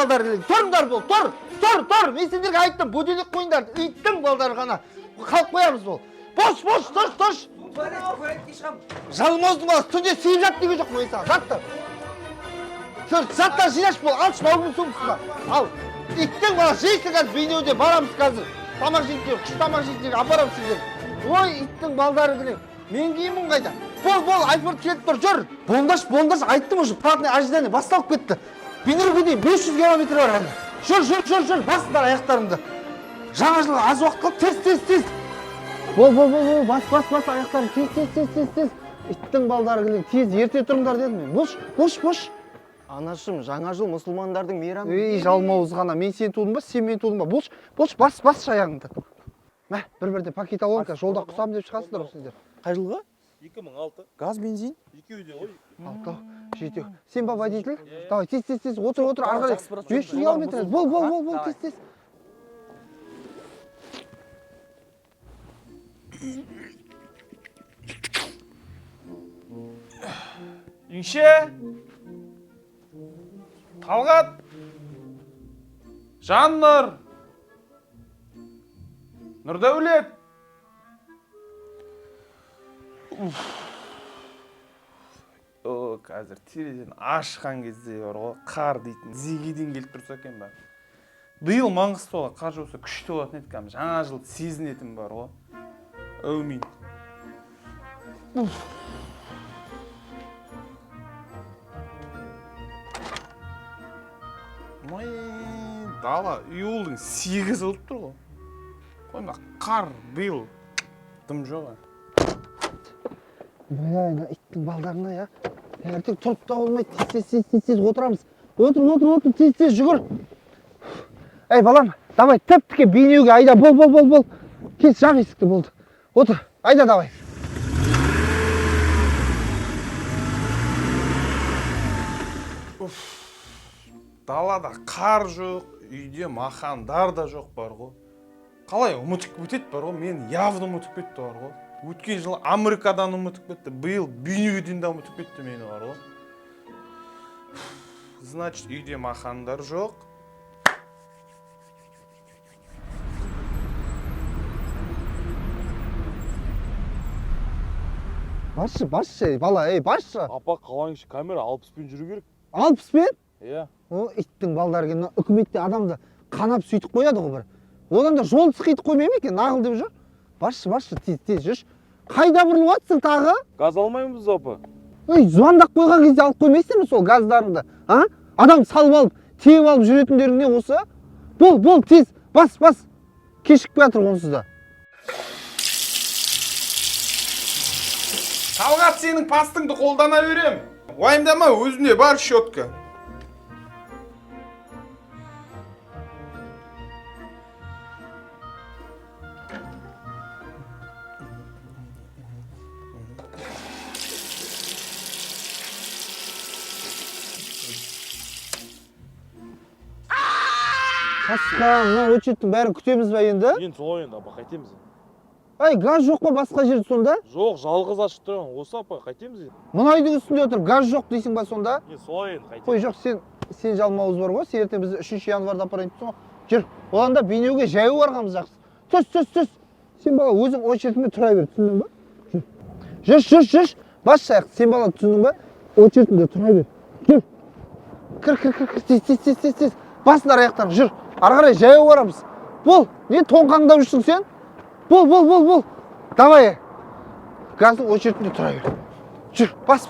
балдар келеді. Тұрыңдар бол, тұр. Мен сендерге айттым, будильник қойыңдар. Иттің балдар ғана. Қалып қоямыз бол. Бош, тұрш. Жалмаздың баласы түнде сейіп жат деген жоқ қой саған. Жаттыр. Заттар жинаш бол, алшы бауырымның сумсына. Ал. Иттің баласы жейсің қазір бейнеуде барамыз қазір. Тамақ жейсің, күш тамақ жейсің, апарам сіздер. Ой, иттің балдары кілең. Мен киімім қайда? Бол, айпырт келіп тұр, жүр. Бондаш, айттым уже, платный ожидание басталып кетті. Бейнеуге дейін 500 километр бар әлі. Жүр, басыңдар аяқтарыңды. Жаңа жыл аз уақыт қалып, тез. Бол, бас аяқтарын, тез. Иттің балдары кілең, тез, ерте тұрыңдар дедім мен. Бош. Анашым, жаңа жыл мұсылмандардың мейрамы. Ей, жалмауыз ғана, мен сен тудым ба, сен мен тудым ба? Бош, бас шаяғыңды. Мә, бір-бірде пакет алуын ка, жолда құсам деп шығасыңдар сіздер. Қай жылға? 2006. Газ, бензин? Екеуі де ғой. 6, 7. Сен ба водитель? Давай, тез, отыр, арғарай. 500 километр, бол, тез. Үйше! Талғат! Жаннұр! Нұрдәулет! Қазір терезені ашқан кезде бар ғой, қар дейтін зигеден келіп тұрса екен ба. Биыл Маңғыстауға қар жауса күшті болатын еді кәдімгі, жаңа жыл сезінетін бар ғой. Әумин. Май, дала июльдің 8 болып тұр ғой. Қойма, қар биыл дым жоқ. Бля, иттің балдарына, я. Ертең тұрып та болмайды, тез отырамыз. Отыр, тез жүгір. Ей, балам, давай, тіп-тіке бейнеуге айда, бол. Кел, жақ есікті болды. Отыр, айда, давай. Далада қар жоқ, үйде махандар да жоқ бар ғой. Қалай ұмытып кетеді бар ғой, мен явно ұмытып кетті бар ғой. Өткен жылы Америкадан ұмытып кетті, биыл бейнеуден де ұмытып кетті мені бар ғой. Значит, үйде махандар жоқ. Басшы, бала, басшы. Апа, қалаңызшы, камера 60-пен жүру керек. 60-пен? Иә. О, иттің балдары екен, үкіметте адамды қанап сөйтіп қояды ғой бір. Одан да жол сықитып қоймай ма екен, нағыл деп жүр. Басшы, тез жүрші. Қайда бұрылып жатсың тағы? Газ алмаймыз, апа. Ой, звондап қойған кезде алып қоймайсың ба сол газдарыңды? Адам салып алып, тиеп алып жүретіндерің не осы? Бол, тез, бас. Кешікіп жатыр онсыз да. Талғат, сенің пастыңды қолдана берем. Уайымдама, өзінде бар щетка. Қасқа, мына өтшеттің бәрін күтеміз ба енді? Енді солай енді, апа, қайтеміз. Ай, газ жоқ па басқа жерде сонда? Жоқ, жалғыз ашып тұрған. Осы, апа, қайтеміз енді. Мұнайдың үстінде отыр, газ жоқ дейсің ба сонда? Солай енді, қайтеміз. Қой, жоқ, сен жалмауыз бар ғой, сен ертең бізді 3 январда апарайын дейсің ғой. Жүр, одан да бейнеуге жаяу барғанымыз жақсы. Түс. Сен бала өзің очеретіңде тұра бер, түсіндің ба? Жүр. Бас шаяқ, сен бала түсіндің ба? Очеретіңде тұра бер. Жүр. Кір, тез. Басындар аяқтарын, жүр. Ары қарай жаяу барамыз. Бол, не тоңқаңдап жүрсің сен? Бол. Давай. Газдың очеретіңде тұра бер. Жүр, бас.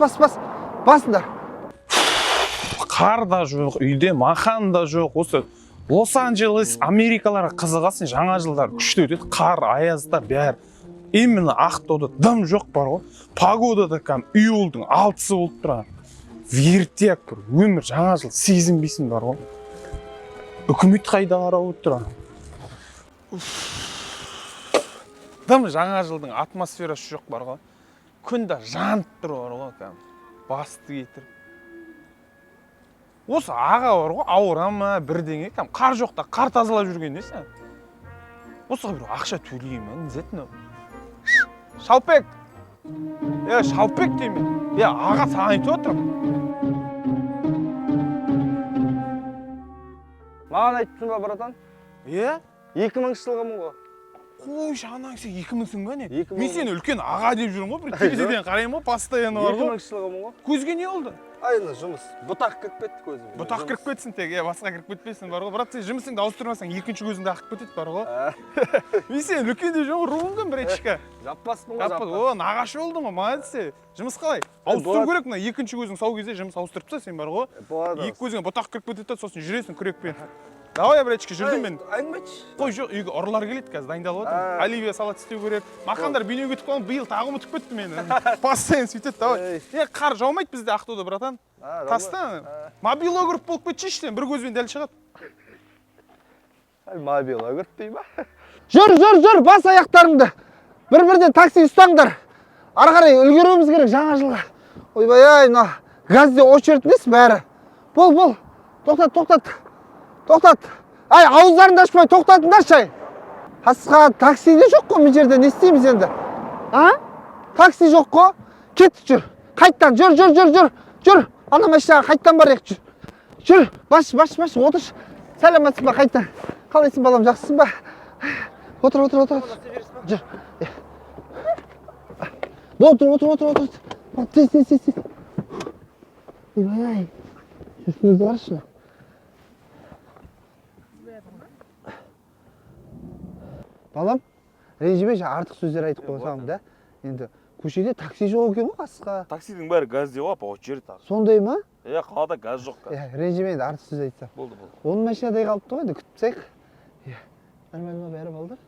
Басындар. Қар да жоқ, үйде махан да жоқ. Осы Лос-Анджелес, Америкаларға қызығасын, жаңа жылдар күшті өтеді. Қар, аязда бәрі. Именно Ақтауда дым жоқ бар ғой. Погодада июльдің 6-сы болып тұрған. Вертеп бір өмір, жаңа жыл сезінбейсің бар ғой. Үкімет қайда қарап отырған. Дым жаңа жылдың атмосферасы жоқ бар ғой. Күнде жанып тұр бар ғой, басты кетіріп. Осы аға бар ғой, ауыра ма, бірдеңе, қар жоқта, қар тазалап жүрген несі? Осыға бір ақша төлейін ма, незетін ау? Шалпек! Шалпек деймін. Аға саған айтып отырмын. Маған айтыпсың ба, братан? Е? 2000 жылғымын ғой. Қойшы, анаң сен 2000-сің ба не? 2000. Мен сені үлкен аға деп жүрмін ғой, бір терезеден қараймын ғой, постоянно бар ғой. 2000 жылғымын ғой. Көзге не oldu? Айында жұмыс. Бұтақ кіріп кетті көзіме. Бұтақ кіріп кетсін тек, басқа кіріп кетпесін бар ғой. Брат, сен жұмысыңды ауыстырмасаң, екінші көзіңді ақып кетеді бар ғой. Мен сені үлкен деп жүрмін, руыңғым бір етшіка. Жаппаспын ғой, жаппас. О, нағашы болдың ғой, молодец. Жұмыс қалай? Ауыстыру керек, мына екінші көзің сау кезде жұмыс ауыстырып тастайсың сен бар ғой. Болады. Екі көзіңе бұтақ кіріп кетеді, сосын жүресің күрекпен. Давай, братчики, жүрдім мен. Әңгіме айтшы. Қой жоқ, үйге ұрылар келеді қазір, дайындалып отырмын. Оливия салат істеу керек. Мақандар бейнеу кетіп қалған, биыл тағы ұмытып кетті мені. Постоянно сөйтеді, давай. Қар жаумайды бізде Ақтауда, братан. Таста, мобилограф болып кетші сен, бір көзбен дәл шығады. Мобилограф дей ма? Жүр, бас аяқтарыңды. Бір-бірден такси ұстаңдар. Ары қарай үлгеруіміз керек жаңа жылға. Ойбай-ай, мына газде очередьтес бәрі. Бол. Тоқтат. Ай, ауыздарыңды ашпай тоқтатыңдаршы ай. Асқа такси де жоқ қой бұл жерде, не істейміз енді? Такси жоқ қой. Кеттік жүр. Қайттан жүр. Ана машинаға қайттан барайық жүр. Баш, отыршы. Сәлеметсің ба қайттан? Қалайсың балам, жақсысың ба? Отыр. Жүр. Отыр. Тез. Ойбай-ай. Үстіңізді қарашы. Балам, ренжімеші артық сөздер айтып қойсам да. Енді көшеде такси жоқ екен ғой қасқа. Таксидің бәрі газде ғой, апа, очередь тағы. Сондай ма? Қалада газ жоқ қазір. Ренжіме енді артық сөз айтсам. Болды. Оның машинадай қалыпты ғой, енді күтіп тастайық. Нормально ма бәрі балдар?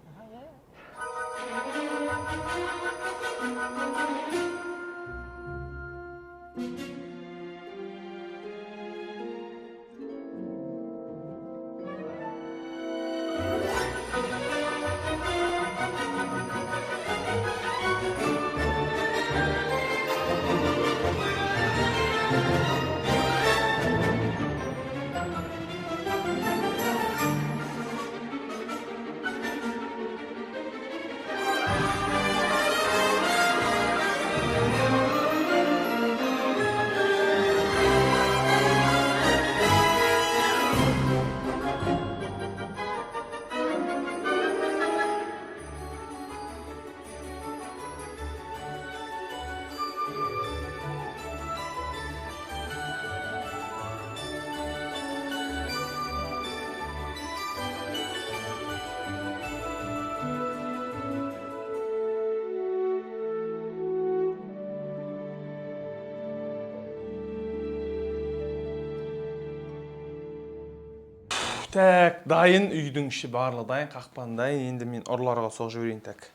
Так, дайын үйдің іші барлығы дайын, қақпан дайын. Енді мен ұрыларға соғып жіберейін так.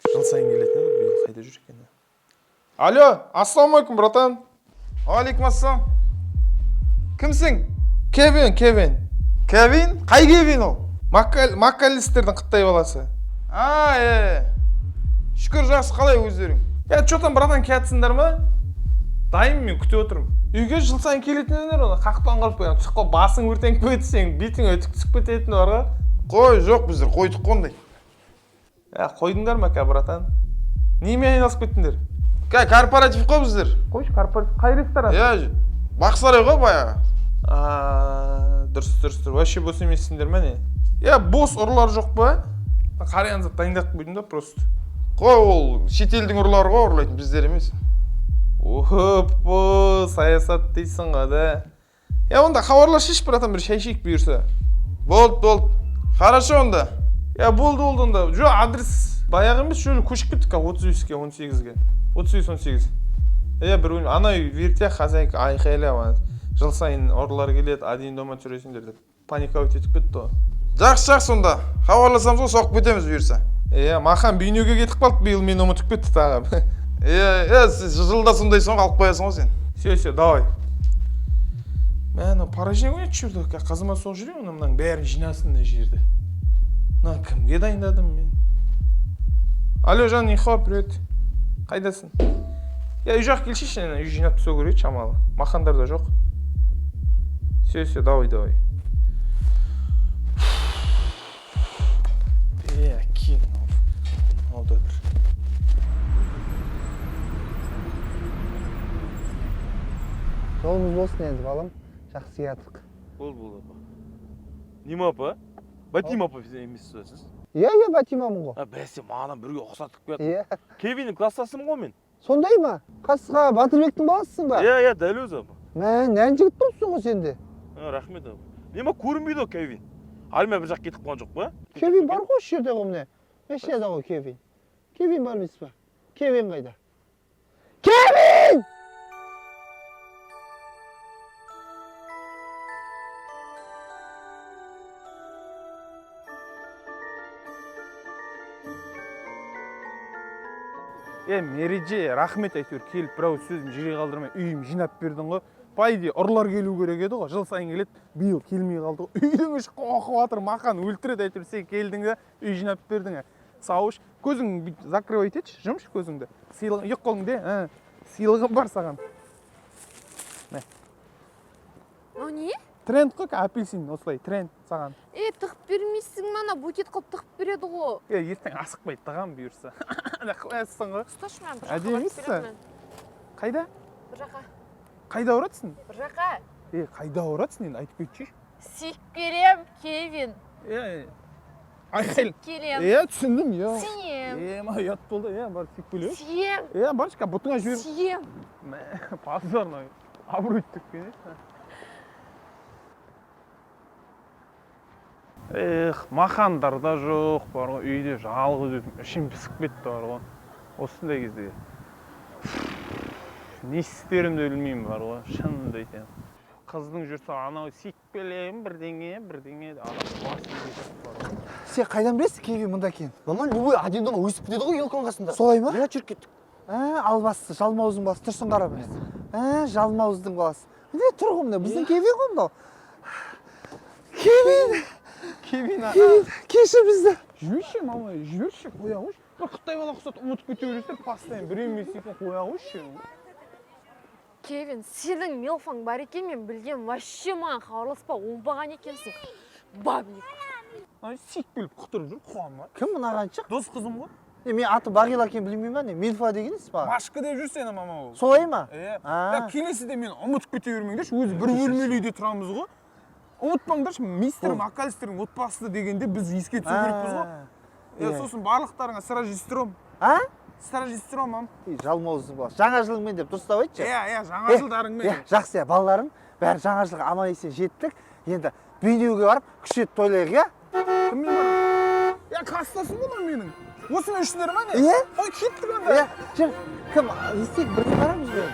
Жыл сайын келетін еді, биыл қайда жүр екен? Алло, ассалаумалейкум, братан. Алейкум ассалам. Кімсің? Кевин. Кевин? Қай Кевин ол? Маккалистердің Қытай баласы. Шүкір, жақсы, қалай өздерің? Чотан, братан, кәтсіңдер ма? Дайын мен күтіп отырмын. Үйге жыл сайын келетіндер оны қақпан қылып қойған. Түсіп басың өртеніп кетсең, бетің өтіп түсіп кететіні бар ғой. Қой, жоқ, біздер қойдық қондай. Қойдыңдар ма, братан? Немен айналысып кеттіңдер? Корпоратив қой біздер. Қойшы, корпоратив қай ресторан? Бақсарай ғой баяғы. Дұрыс. Вообще бос емессіңдер ме не? Бос ұрылар жоқ па? Қарияңызды дайындап қойдым да просто. Қой, ол шетелдің ұрылары ғой, ұрлайтын біздер емес. Саясат дейсің ғой да. Онда хабарласшы, братан, бір шай ішейік бұйырса. Болды. Хорошо онда. Болды онда. Жоқ, адрес баяғы емес, жолы көшіп кеттік 35-ке, 18-ге. 38-18. Бір өлім. Ана үй верте хозяйка айқайлап, жыл сайын ұрылар келеді, один дома жүресіңдер деп. Паника өтетіп кетті ғой. Жақсы онда. Хабарласамыз ғой, соқып кетеміз бұйырса. Махан бейнеуге кетіп қалды, биыл мен ұмытып кетті тағы. Жылда сондай соң қалып қоясың ғой сен. Все, давай. Мәні поражение ойнатып жүрді, қазыма соқ жүрем, мұның бәрін жинасын да жерді. Кімге дайындадым мен? Алло, жан, нихуа, привет. Қайдасың? Үй жақ келшеші, үй жинап түсу керек шамалы. Мақандар да жоқ. Все, давай. Кин. Алда бір. Жолымыз болсын енді балам, жақсы келдік. Бол апа. Неме апа? Батим апа емессіз сіз? Иә, Батимамын ғой. Бәсе, маған бірге ұқсатып кетті. Иә. Кевиннің класстасымын ғой мен. Сондай ма? Қасқа Батырбектің баласысың ба? Иә, дәл өзі апа. Нән жігіт болыпсың ғой сенде. Рахмет апа. Неме көрінбейді ғой Кевин? Алма бір жақ кетіп қалған жоқ па? Кевин бар ғой осы жерде ғой міне. Машинада ғой Кевин. Кевин бар емес па? Кевин қайда? Кевин! Мереже, рахмет әйтеуір келіп бірау сөзім жүре қалдырмай үйім жинап бердің ғой. По идее, ұрылар келу керек еді ғой. Жыл сайын келеді, биыл келмей қалды ғой. Үйдің іші қоқып жатыр, мақан өлтіреді әйтеуір сен келдің де үй жинап бердің. Сауыш, көзіңді закрывай етші, жұмшы көзіңді. Сыйлығың, ек қолыңды, сыйлығым бар саған. Не? Тренд қой, апельсин, осылай, тренд саған. Тығып бермейсің мана, букет қылып тығып береді ғой. Ертең асықпай тығам бұйырса. Қоясың ғой. Ұсташы мен бір жаққа Әдемісі. барып беремін. Қайда? Bir жаққа. Қайда ұратсың? Bir жаққа. Қайда ұратсың енді айтып кетші. Сүйіп берем, Кевин. Айқайыл. Келем. Түсіндім, Сүйем. Ұят болды, бар сүйіп келе. Сүйем. Баршқа бұтыңа жібер. Сүйем. Позорно. Абырой төккен. Махандар да жоқ, бар ғой, үйде жалғыз өзім ішім пісіп кетті бар ғой. Осындай кезде не істерімді білмеймін бар ғой, шынымды айтайын. Қыздың жүрсе анау секпелем, бірдеңе, Сен қайдан білесің Кевин мұнда екен? Маман, любой один дома өсіп кетеді ғой елканың қасында. Солай ма? Иә, жүріп кеттік. Албасты, жалмауыздың баласы, тұрсын қарап. Жалмауыздың баласы. Міне тұр ғой мына, біздің Кевин ғой мынау. Кевин, кешір бізді. Жүрші, мама, жүрші, қоя қойшы. Бір Қытай бала құсат ұмытып кете бересіздер, постоянно бір емес екен қоя қойшы. Кевин, сенің мелфаң бар екен, мен білгем, вообще маған хабарласпа, оңбаған екенсің. Бабник. Секпеліп құтырып жүр, қуанма. Кім мынаған шық? Дос қызым ғой. Мен аты Бағила екенін білмеймін ба не? Милфа дегенсіз ба? Машқа деп жүрсені, мама ол. Солай ма? Келесіде мен ұмытып кете бермеңдерші, өзі бір бөлмелі үйде тұрамыз ғой. Ұмытпаңдаршы, мистер МакАлистердің отбасы дегенде біз еске түсу керекпіз ғой. Сосын барлықтарыңа сражистром. Сражистром, мам. Жалмауыздың баласы. Жаңа жылыңмен деп дұрыстап айтшы. Жаңа жылдарыңмен. Жақсы, балаларым, бәрі жаңа жылға аман есен жеттік. Енді бейнеуге барып күшет тойлайық, иә? Кіммен бар? Қастасың ғой менің. Осымен үшілер ма не? Ой, кеттік онда. Жүр, кім, естейік, бірге барамыз ғой.